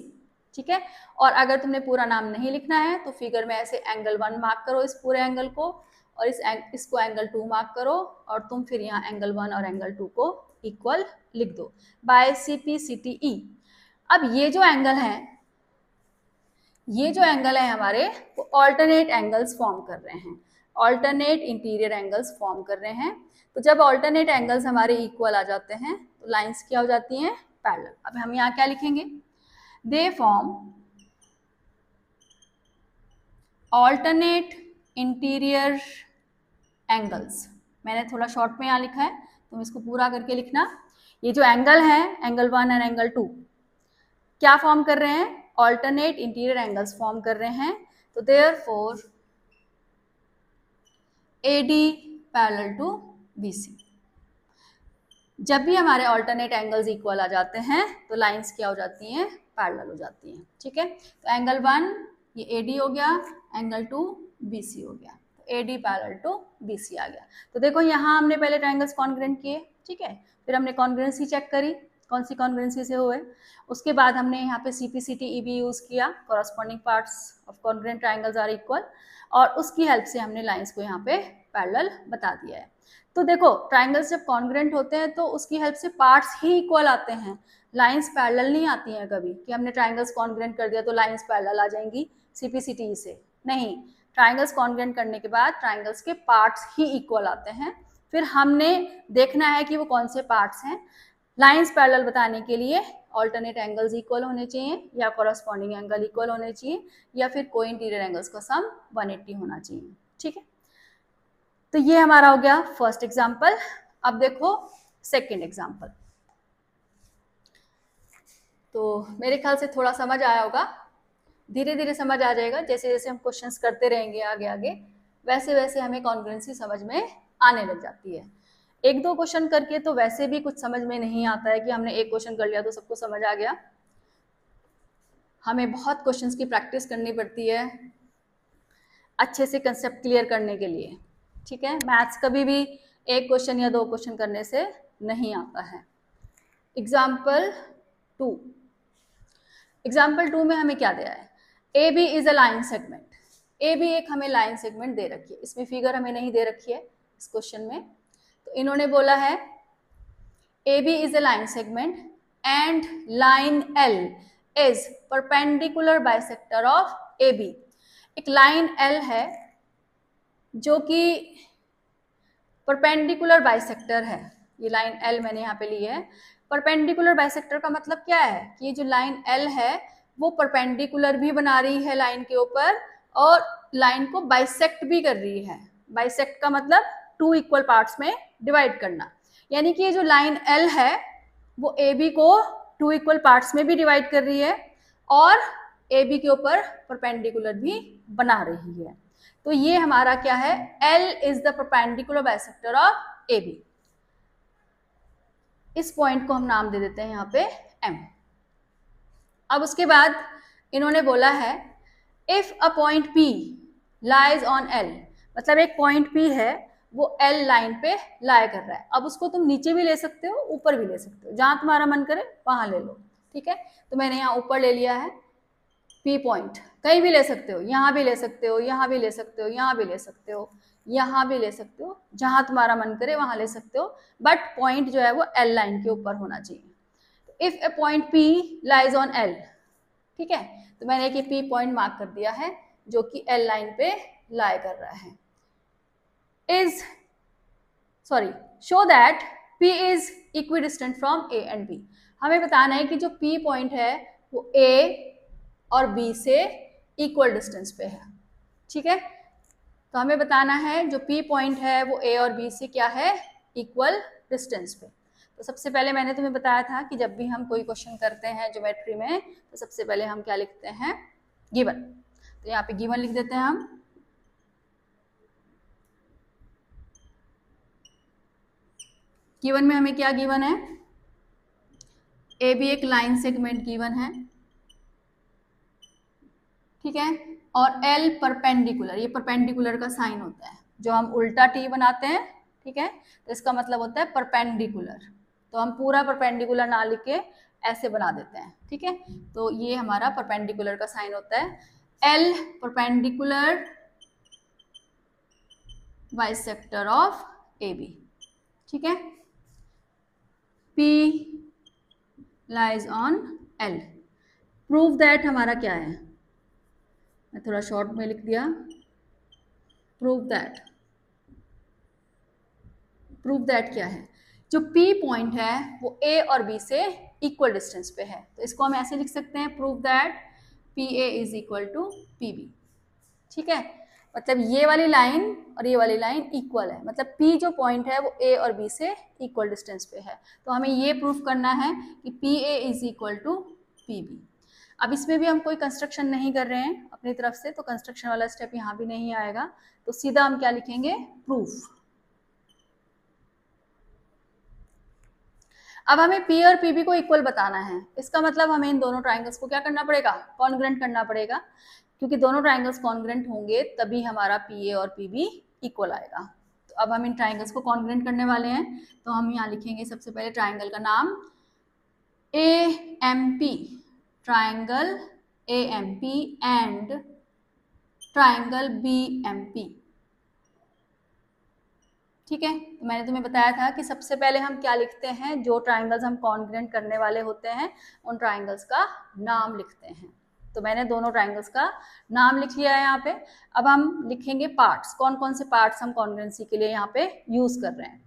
[SPEAKER 1] ठीक है। और अगर तुमने पूरा नाम नहीं लिखना है तो फिगर में ऐसे एंगल 1 मार्क करो इस पूरे एंगल को, और इसको एंगल 2 मार्क करो, और तुम फिर यहाँ एंगल 1 और एंगल 2 को इक्वल लिख दो बाय CPCTE। अब ये जो एंगल है हमारे, वो ऑल्टरनेट एंगल्स फॉर्म कर रहे हैं, ऑल्टरनेट इंटीरियर एंगल्स फॉर्म कर रहे हैं। तो जब ऑल्टरनेट एंगल्स हमारे इक्वल आ जाते हैं तो लाइंस क्या हो जाती हैं? पैरेलल। अब हम यहाँ क्या लिखेंगे? They form alternate interior angles. मैंने थोड़ा शॉर्ट में यहाँ लिखा है, तुम इसको पूरा करके लिखना। ये जो एंगल है, एंगल 1 और एंगल 2 क्या फॉर्म कर रहे हैं? ऑल्टरनेट इंटीरियर एंगल्स फॉर्म कर रहे हैं। तो therefore AD parallel to BC। जब भी हमारे ऑल्टरनेट एंगल्स इक्वल आ जाते हैं तो लाइंस क्या हो जाती हैं? पैरेलल हो जाती हैं, ठीक है। तो एंगल 1 ये AD हो गया, एंगल 2 BC हो गया, तो AD पैरेलल टू BC आ गया। तो देखो यहाँ हमने पहले ट्राइंगल्स कॉन्ग्रुएंट किए, ठीक है, फिर हमने कॉन्ग्रुएंसी चेक करी कौन सी कॉन्ग्रुएंसी से हुए, उसके बाद हमने यहाँ पे CPCTE भी यूज किया, corresponding parts of congruent triangles are equal, और उसकी हेल्प से हमने लाइंस को यहाँ पे पैरेलल बता दिया है। तो देखो ट्राइंगल्स जब कॉन्ग्रुएंट होते हैं तो उसकी हेल्प से पार्ट्स ही इक्वल आते हैं, लाइंस पैरेलल नहीं आती हैं कभी कि हमने ट्राइंगल्स कॉन्ग्रुएंट कर दिया तो लाइंस पैरेलल आ जाएंगी CPCTE से, नहीं। ट्राइंगल्स कॉन्ग्रुएंट करने के बाद ट्राइंगल्स के पार्ट्स ही इक्वल आते हैं, फिर हमने देखना है कि वो कौन से पार्ट्स हैं। लाइंस पैरेलल बताने के लिए ऑल्टरनेट एंगल्स इक्वल होने चाहिए, या कॉरस्पॉन्डिंग एंगल इक्वल होने चाहिए, या फिर कोई इंटीरियर एंगल्स का सम 180 होना चाहिए, ठीक है। तो ये हमारा हो गया फर्स्ट एग्जाम्पल। अब देखो सेकेंड एग्जाम्पल। तो मेरे ख्याल से थोड़ा समझ आया होगा, धीरे धीरे समझ आ जाएगा, जैसे जैसे हम क्वेश्चंस करते रहेंगे आगे आगे वैसे वैसे हमें कॉन्ग्रुएंसी समझ में आने लग जाती है। एक दो क्वेश्चन करके तो वैसे भी कुछ समझ में नहीं आता है कि हमने एक क्वेश्चन कर लिया तो सबको समझ आ गया। हमें बहुत क्वेश्चंस की प्रैक्टिस करनी पड़ती है अच्छे से कंसेप्ट क्लियर करने के लिए, ठीक है। मैथ्स कभी भी एक क्वेश्चन या दो क्वेश्चन करने से नहीं आता है। एग्जाम्पल 2 में हमें क्या दिया है? AB is a line segment. AB एक हमें लाइन सेगमेंट दे रखी है, इसमें फिगर हमें नहीं दे रखी है इस क्वेश्चन में। तो इन्होंने बोला है AB is a line segment and line L is perpendicular bisector of AB। एक लाइन L है जो कि परपेंडिकुलर बाइसेक्टर है, ये लाइन L मैंने यहाँ पे ली है। परपेंडिकुलर बाइसेक्टर का मतलब क्या है कि ये जो लाइन L है वो परपेंडिकुलर भी बना रही है लाइन के ऊपर और लाइन को बाइसेक्ट भी कर रही है। बाइसेक्ट का मतलब 2 इक्वल पार्ट्स में डिवाइड करना, यानी कि ये जो लाइन L है वो AB को 2 इक्वल पार्ट्स में भी डिवाइड कर रही है और AB के ऊपर परपेंडिकुलर भी बना रही है। तो ये हमारा क्या है? L is the perpendicular bisector of AB। इस पॉइंट को हम नाम दे देते हैं यहाँ पे M। अब उसके बाद इन्होंने बोला है if a point P lies on L, मतलब एक पॉइंट P है वो L लाइन पे लाई कर रहा है। अब उसको तुम नीचे भी ले सकते हो, ऊपर भी ले सकते हो, जहां तुम्हारा मन करे वहां ले लो, ठीक है। तो मैंने यहाँ ऊपर ले लिया है P पॉइंट, कहीं भी ले सकते हो, यहाँ भी ले सकते हो, यहाँ भी ले सकते हो, यहाँ भी ले सकते हो, यहाँ भी ले सकते हो, जहां तुम्हारा मन करे वहां ले सकते हो, बट पॉइंट जो है वो L लाइन के ऊपर होना चाहिए। If A point P lies on L, ठीक है, तो मैंने एक P पॉइंट मार्क कर दिया है जो कि L लाइन पे लाई कर रहा है। Show that P is equi distant from A and B। हमें बताना है कि जो P पॉइंट है वो A और B से इक्वल डिस्टेंस पे है, ठीक है। तो हमें बताना है जो P पॉइंट है वो A और B से क्या है, इक्वल डिस्टेंस पे। तो सबसे पहले मैंने तुम्हें बताया था कि जब भी हम कोई क्वेश्चन करते हैं ज्योमेट्री में तो सबसे पहले हम क्या लिखते हैं, गिवन। तो यहाँ पे गिवन लिख देते हैं हम। गिवन में हमें क्या गिवन है, ए बी एक लाइन सेगमेंट गिवन है, ठीक है, और एल परपेंडिकुलर, ये परपेंडिकुलर का साइन होता है, जो हम उल्टा टी बनाते हैं, ठीक है, तो इसका मतलब होता है परपेंडिकुलर। तो हम पूरा परपेंडिकुलर ना लिख के ऐसे बना देते हैं, ठीक है। तो ये हमारा परपेंडिकुलर का साइन होता है। L perpendicular bisector of A B, ठीक है। P lies on L। Prove that हमारा क्या है, मैं थोड़ा शॉर्ट में लिख दिया, प्रूव दैट। प्रूव दैट क्या है, जो P पॉइंट है वो A और B से इक्वल डिस्टेंस पे है। तो इसको हम ऐसे लिख सकते हैं, prove that PA is equal to PB, ठीक है। मतलब ये वाली लाइन और ये वाली लाइन इक्वल है, मतलब P जो पॉइंट है वो A और B से इक्वल डिस्टेंस पे है। तो हमें ये प्रूफ करना है कि PA is equal to PB। अब इसमें भी हम कोई कंस्ट्रक्शन नहीं कर रहे हैं अपनी तरफ से, तो कंस्ट्रक्शन वाला स्टेप यहाँ भी नहीं आएगा, तो सीधा हम क्या लिखेंगे, प्रूफ। अब हमें P और PB को इक्वल बताना है, इसका मतलब हमें इन दोनों ट्राइंगल्स को क्या करना पड़ेगा, कॉन्ग्रुएंट करना पड़ेगा, क्योंकि दोनों ट्राइंगल्स कॉन्ग्रुएंट होंगे तभी हमारा PA और PB इक्वल आएगा। तो अब हम इन ट्राइंगल्स को कॉन्ग्रुएंट करने वाले हैं, तो हम यहाँ लिखेंगे सबसे पहले ट्राइंगल का नाम AMP, triangle AMP and triangle BMP, ठीक है। तो मैंने तुम्हें बताया था कि सबसे पहले हम क्या लिखते हैं, जो ट्राइंगल्स हम कॉन्ग्रुएंट करने वाले होते हैं उन ट्राइंगल्स का नाम लिखते हैं। तो मैंने दोनों ट्राइंगल्स का नाम लिख लिया है यहाँ पे। अब हम लिखेंगे पार्ट्स, कौन कौन से पार्ट्स हम कॉन्ग्रुएंसी के लिए यहाँ पे यूज कर रहे हैं।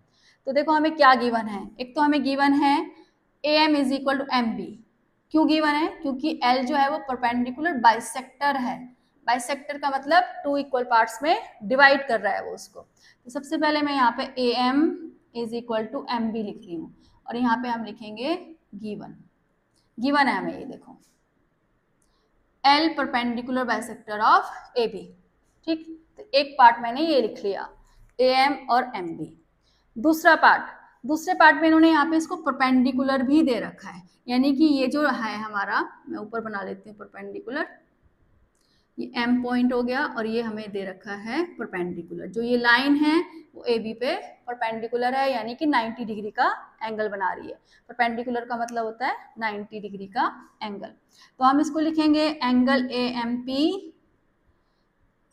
[SPEAKER 1] तो देखो हमें क्या गिवन है, एक तो हमें गिवन है AM is equal to MB। क्यों गिवन है, क्योंकि L जो है वो परपेंडिकुलर बाइसेक्टर है। बाइसेक्टर का मतलब टू इक्वल पार्ट्स में डिवाइड कर रहा है वो उसको। तो सबसे पहले मैं यहाँ पे AM is equal to MB लिख रही हूँ, और यहाँ पे हम लिखेंगे गिवन। गिवन है हमें ये देखो, L perpendicular bisector of AB, ठीक। तो एक पार्ट मैंने ये लिख लिया, AM और MB। दूसरा पार्ट में इन्होंने यहाँ पे इसको परपेंडिकुलर भी दे रखा है, यानी कि ये जो है हमारा, मैं ऊपर बना लेती हूँ परपेंडिकुलर, ये M पॉइंट हो गया, और ये हमें दे रखा है परपेंडिकुलर। जो ये लाइन है वो AB पे परपेंडिकुलर है, यानी कि 90 डिग्री का एंगल बना रही है। परपेंडिकुलर का मतलब होता है 90 डिग्री का एंगल। तो हम इसको लिखेंगे angle AMP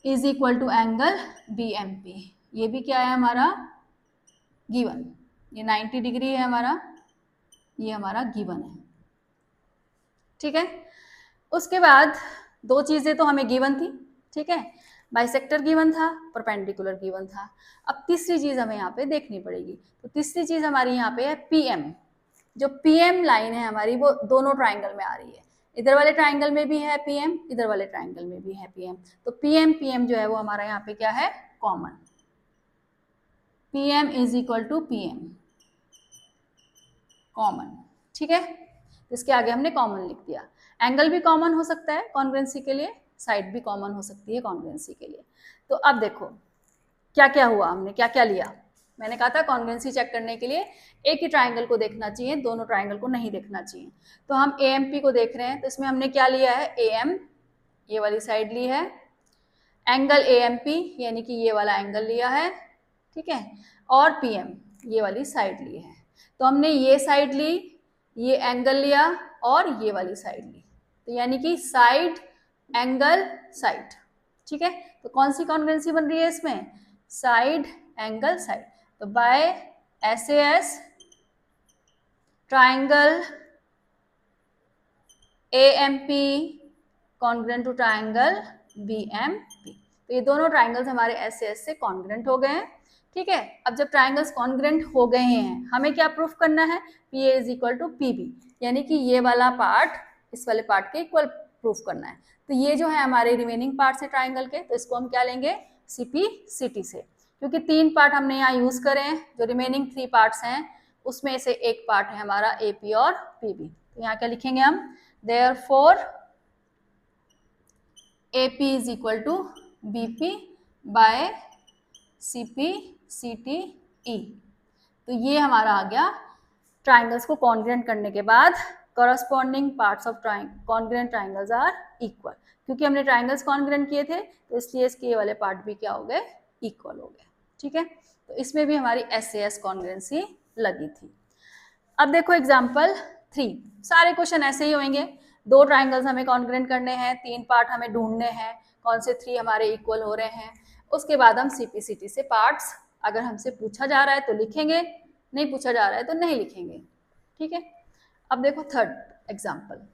[SPEAKER 1] is equal to angle BMP। ये भी क्या है हमारा, गिवन। ये 90 डिग्री है हमारा, ये हमारा गिवन है, ठीक है। उसके बाद दो चीजें तो हमें गिवन थी, ठीक है, बाइसेक्टर गिवन था, परपेंडिकुलर गिवन था। अब तीसरी चीज हमें यहाँ पे देखनी पड़ेगी। तो तीसरी चीज हमारी यहाँ पे है PM। जो PM लाइन है हमारी वो दोनों ट्राइंगल में आ रही है, इधर वाले ट्राइंगल में भी है PM, इधर वाले ट्राइंगल में भी है PM। तो PM जो है वो हमारा यहाँ पे क्या है, common. PM is equal to PM, common, ठीक है। इसके आगे हमने कॉमन लिख दिया। एंगल भी कॉमन हो सकता है कॉन्ग्रुएंसी के लिए, साइड भी कॉमन हो सकती है कॉन्ग्रुएंसी के लिए। तो अब देखो क्या क्या हुआ, हमने क्या क्या लिया। मैंने कहा था कॉन्ग्रुएंसी चेक करने के लिए एक ही ट्राइंगल को देखना चाहिए, दोनों ट्राइंगल को नहीं देखना चाहिए। तो हम AMP को देख रहे हैं, तो इसमें हमने क्या लिया है, AM ये वाली साइड ली है, एंगल AMP यानी कि ये वाला एंगल लिया है, ठीक है, और PM ये वाली साइड ली है। तो हमने ये साइड ली, ये एंगल लिया, और ये वाली साइड ली, तो यानी कि साइड एंगल साइड, ठीक है। तो कौन सी कॉन्ग्रुएंसी बन रही है इसमें, साइड एंगल साइड। तो by SAS triangle AMP congruent to triangle BMP। तो ये दोनों ट्राइंगल्स हमारे SAS से कॉन्ग्रुएंट हो गए हैं, ठीक है। अब जब ट्राइंगल्स कॉन्ग्रेंट हो गए हैं, हमें क्या प्रूफ करना है, P A is equal to P B, यानी कि ये वाला पार्ट इस वाले पार्ट के इक्वल प्रूफ करना है। तो ये जो है हमारे रिमेनिंग पार्ट्स है ट्राइंगल के, तो इसको हम क्या लेंगे, सी पी सी टी से, क्योंकि 3 पार्ट हमने यहाँ यूज करे हैं, जो रिमेनिंग 3 पार्ट्स हैं उसमें से एक पार्ट है हमारा ए पी और पी बी। तो यहाँ क्या लिखेंगे हम, therefore A P is equal to B P by C P C T E. तो ये हमारा आ गया ट्राइंगल्स को कॉन्ग्रेंट करने के बाद corresponding parts of congruent triangles are equal. क्योंकि हमने ट्राइंगल्स कॉन्ग्रेंट किए थे तो इसलिए इसके वाले पार्ट भी क्या हो गए, इक्वल हो गए। ठीक है, तो इसमें भी हमारी SAS कॉन्ग्रेंसी लगी थी। अब देखो एग्जाम्पल 3, सारे क्वेश्चन ऐसे ही होंगे। 2 ट्राइंगल्स हमें कॉन्ग्रेंट करने हैं, 3 पार्ट हमें ढूंढने हैं, कौन से 3 हमारे इक्वल हो रहे हैं। उसके बाद हम CPCT से पार्ट्स, अगर हमसे पूछा जा रहा है तो लिखेंगे, नहीं पूछा जा रहा है तो नहीं लिखेंगे। ठीक है, अब देखो थर्ड एग्जाम्पल।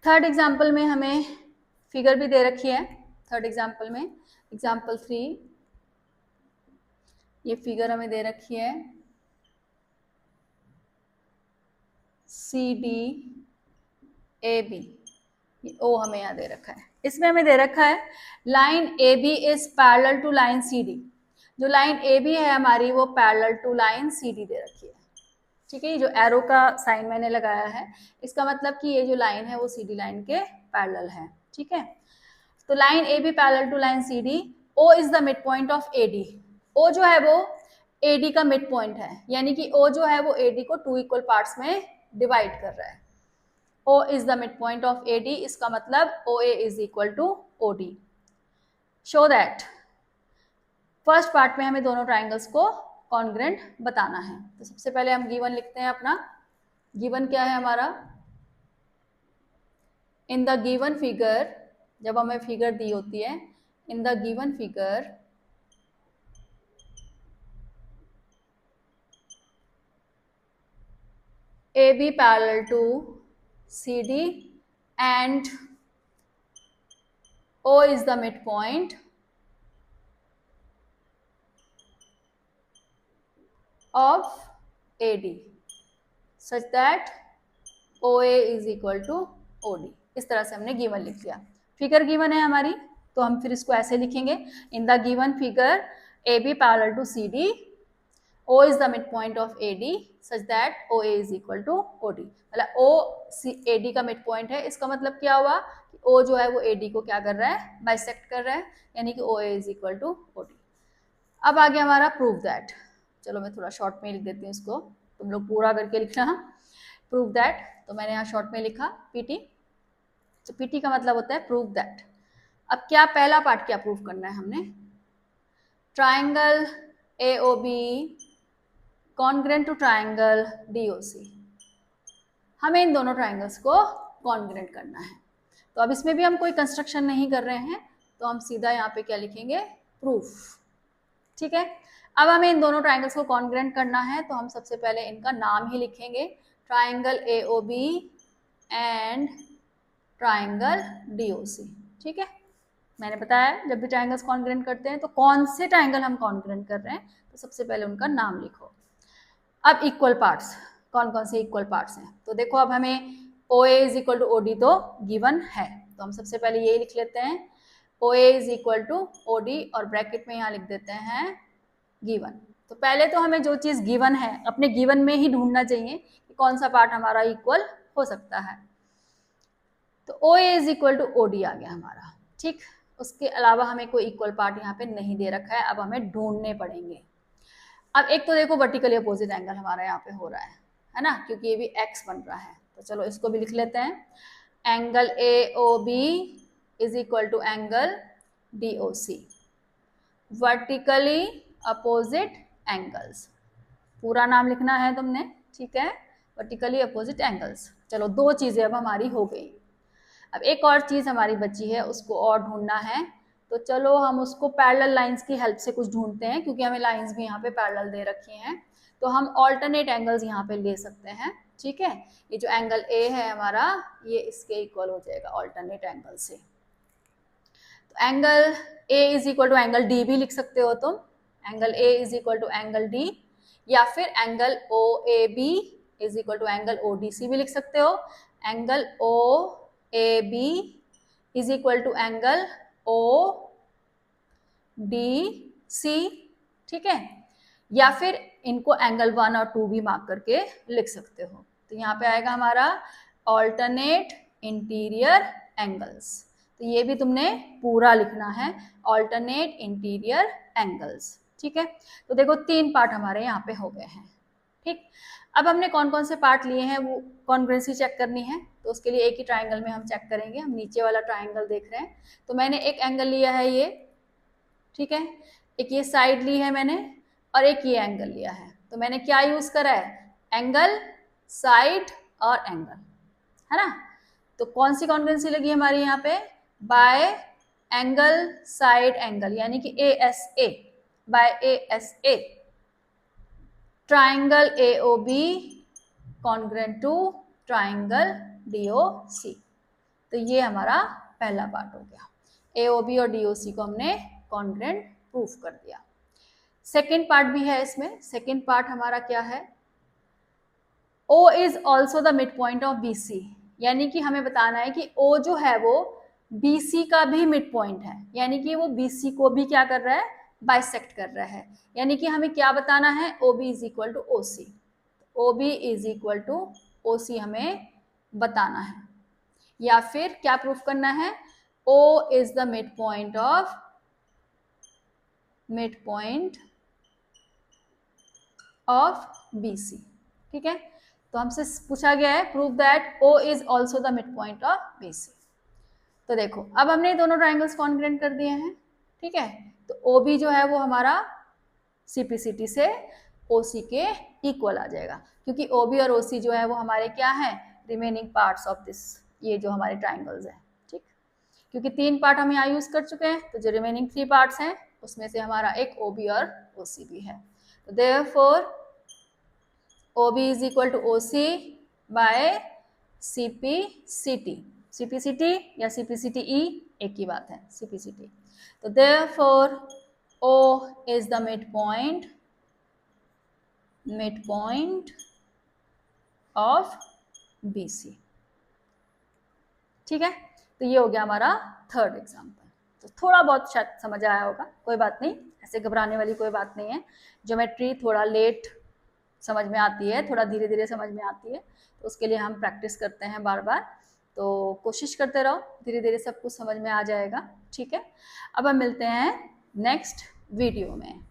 [SPEAKER 1] थर्ड एग्जाम्पल में हमें फिगर भी दे रखी है। थर्ड एग्जाम्पल में एग्जाम्पल 3, ये फिगर हमें दे रखी है, CD AB, ओ हमें यहाँ दे रखा है। इसमें हमें दे रखा है line AB is parallel to line CD। जो लाइन AB है हमारी वो पैरेलल टू लाइन CD दे रखी है। ठीक है, ये जो एरो का साइन मैंने लगाया है इसका मतलब कि ये जो लाइन है वो CD लाइन के पैरेलल है। ठीक है, तो line AB parallel to line CD, O is the mid point of AD। O जो है वो AD का मिड पॉइंट है, यानी कि O जो है वो AD को 2 इक्वल पार्ट्स में डिवाइड कर रहा है। O is the midpoint of AD, इसका मतलब OA is equal to OD। Show that first part में हमें दोनों ट्राइंगल्स को कॉन्ग्रेंट बताना है। तो सबसे पहले हम गिवन लिखते हैं अपना। गिवन क्या है हमारा, इन द गिवन फिगर, जब हमें फिगर दी होती है, in the given figure AB parallel to CD and O is the midpoint of AD such that OA is equal to OD। इस तरह से हमने गिवन लिख लिया। फिगर गिवन है हमारी तो हम फिर इसको ऐसे लिखेंगे, in the given figure AB parallel to CD, O is the midpoint of AD such that OA is equal to OD। मतलब O AD का मिड पॉइंट है, इसका मतलब क्या हुआ कि O जो है वो AD को क्या कर रहा है, बाइसेक्ट कर रहा है, यानी कि OA is equal to OD। अब आ गया हमारा प्रूव दैट। चलो मैं थोड़ा शॉर्ट में लिख देती हूँ इसको, तुम लोग पूरा करके लिखना। प्रूव दैट, तो मैंने यहाँ शॉर्ट में लिखा PT। तो PT का मतलब होता है प्रूव दैट। अब क्या पहला पार्ट क्या प्रूव करना है हमने, triangle AOB congruent to triangle DOC। हमें इन दोनों ट्राइंगल्स को कॉन्ग्रेंट करना है। तो अब इसमें भी हम कोई कंस्ट्रक्शन नहीं कर रहे हैं, तो हम सीधा यहाँ पे क्या लिखेंगे, प्रूफ। ठीक है, अब हमें इन दोनों ट्राइंगल्स को कॉन्ग्रेंट करना है, तो हम सबसे पहले इनका नाम ही लिखेंगे, triangle AOB and triangle DOC। ठीक है, मैंने बताया जब भी ट्राइंगल्स कॉन्ग्रेंट करते हैं तो कौन से ट्राइंगल हम कॉन्ग्रेंट कर रहे हैं, तो सबसे पहले उनका नाम लिखो। अब इक्वल पार्ट्स, कौन कौन से इक्वल पार्ट्स हैं, तो देखो अब हमें OA is equal to OD तो गिवन है, तो हम सबसे पहले यही लिख लेते हैं, OA is equal to OD और ब्रैकेट में यहाँ लिख देते हैं गिवन। तो पहले तो हमें जो चीज़ गिवन है अपने गिवन में ही ढूंढना चाहिए कि कौन सा पार्ट हमारा इक्वल हो सकता है। तो OA is equal to OD आ गया हमारा। ठीक, उसके अलावा हमें कोई इक्वल पार्ट यहाँ पे नहीं दे रखा है, अब हमें ढूंढने पड़ेंगे। अब एक तो देखो वर्टिकली अपोजिट एंगल हमारा यहाँ पे हो रहा है ना, क्योंकि ये भी x बन रहा है, तो चलो इसको भी लिख लेते हैं, angle AOB is equal to angle DOC, vertically opposite angles. पूरा नाम लिखना है तुमने, ठीक है, वर्टिकली अपोजिट एंगल्स। चलो 2 चीज़ें अब हमारी हो गई। अब एक और चीज़ हमारी बची है, उसको और ढूंढना है, तो चलो हम उसको पैरेलल लाइंस की हेल्प से कुछ ढूंढते हैं, क्योंकि हमें लाइंस भी यहाँ पे पैरेलल दे रखी हैं, तो हम ऑल्टरनेट एंगल्स यहाँ पे ले सकते हैं। ठीक है, ये जो एंगल A है हमारा, ये इसके इक्वल हो जाएगा ऑल्टरनेट एंगल से। Angle A is equal to angle D भी लिख सकते हो तुम, angle A is equal to angle D, या फिर angle O A B is equal to angle O D C भी लिख सकते हो, angle O A B is equal to angle O D C, ठीक है, या फिर इनको एंगल 1 और 2 भी मार्क करके लिख सकते हो। तो यहाँ पे आएगा हमारा ऑल्टरनेट इंटीरियर एंगल्स, तो ये भी तुमने पूरा लिखना है, ऑल्टरनेट इंटीरियर एंगल्स, ठीक है। तो देखो 3 पार्ट हमारे यहाँ पे हो गए हैं, ठीक। अब हमने कौन कौन से पार्ट लिए हैं वो कॉन्ग्रुएंसी चेक करनी है, तो उसके लिए एक ही ट्राइंगल में हम चेक करेंगे। हम नीचे वाला ट्राइंगल देख रहे हैं, तो मैंने एक एंगल लिया है ये, ठीक है, एक ये साइड ली है मैंने, और एक ये एंगल लिया है। तो मैंने क्या यूज करा है, एंगल, साइड और एंगल, है ना। तो कौन सी कॉन्ग्रुएंसी लगी हमारी यहाँ पे, बाय एंगल साइड एंगल, यानी कि A S A, by A S A, triangle A O B congruent to triangle D O C. तो ये हमारा पहला पार्ट हो गया, ए ओ बी और डी ओ सी को हमने कॉन्ग्रुएंट प्रूफ कर दिया। सेकेंड पार्ट भी है इसमें, सेकेंड पार्ट हमारा क्या है, O is also the mid point of B C, यानी कि हमें बताना है कि O जो है वो बी सी का भी मिड पॉइंट है, यानी कि वो बी सी को भी क्या कर रहा है, बाइसेक्ट कर रहा है। यानी कि हमें क्या बताना है, O B is equal to O C, O B is equal to O C हमें बताना है, या फिर क्या प्रूफ करना है, O is the mid point of B C, ठीक है। तो हमसे पूछा गया है prove that O is also the mid point of B C. तो देखो अब हमने दोनों ट्राइंगल्स कॉन्ग्रुएंट कर दिए हैं, ठीक है। तो ओ बी जो है वो हमारा सीपीसीटी से ओ सी के इक्वल आ जाएगा, क्योंकि ओ बी और ओ सी जो है वो हमारे क्या है, रिमेनिंग पार्ट्स ऑफ दिस, ये जो हमारे ट्राइंगल्स हैं, ठीक। क्योंकि 3 पार्ट हम यहाँ यूज कर चुके हैं, तो जो रिमेनिंग 3 पार्ट्स हैं उसमें से हमारा एक ओ बी और ओ सी भी है। तो therefore OB is equal to OC by CPCT, CPCT या CPCTE एक ही बात है, CPCT। तो therefore O is the midpoint of BC, ठीक है। तो ये हो गया हमारा थर्ड एग्जाम्पल। तो थोड़ा बहुत शायद समझ आया होगा, कोई बात नहीं, ऐसे घबराने वाली कोई बात नहीं है। ज्योमेट्री थोड़ा लेट समझ में आती है, थोड़ा धीरे धीरे समझ में आती है, तो उसके लिए हम प्रैक्टिस करते हैं बार बार। तो कोशिश करते रहो, धीरे धीरे सब कुछ समझ में आ जाएगा, ठीक है। अब हम मिलते हैं नेक्स्ट वीडियो में।